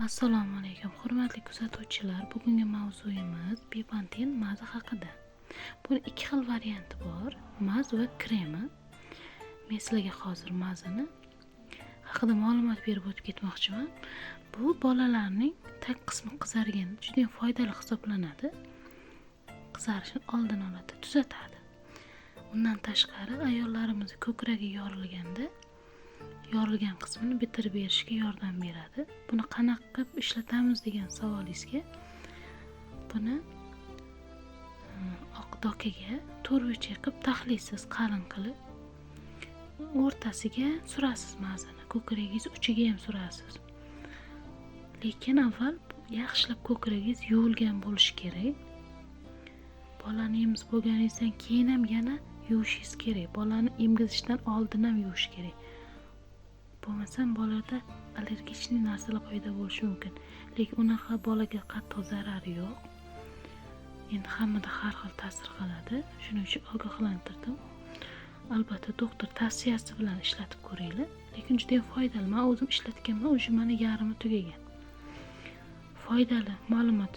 Assalomu alaykum, hurmatli kuzatuvchilar. Bugungi mavzuyimiz Bepanthen mazi haqida. Buni ikki xil varianti bor, maz va kremi. Men sizlarga hozir mazini haqida ma'lumot berib o'tib ketmoqchiman. Bu bolalarning tag qismi qizarganda juda ham foydali hisoblanadi. Qizarishni oldini oladi, tuzatadi. Undan tashqari ayollarimiz ko'kragi yorilgan qismini bitirib berishga yordam beradi. Buni qanaqa qilib ishlatamiz degan savolingizga, buni oq dokaga to'rtburchak qilib taxliysiz, qalin qilib o'rtasiga surasiz mazini, ko'kragingiz uchiga ham surasiz. Lekin avval yaxshilab ko'kragingiz yuvilgan bo'lishi kerak. Bolani emizib bo'lganingizdan keyin ham yana yuvishingiz kerak. Bolani emgizishdan oldin ham yuvish kerak. Bo'lmasam bolalarda allergik narsalar paydo bo'lishi mumkin. Lekin unaqa bolaga qattiq zarari yo'q. Endi hammada har xil ta'sir qiladi. Shuning uchun ogohlantirdim. Albatta doktor tavsiyasi bilan ishlatib ko'ringlar. Lekin juda ham foydali. Men o'zim ishlatganman, o'sha mana yarmi tugagan. Foydali ma'lumot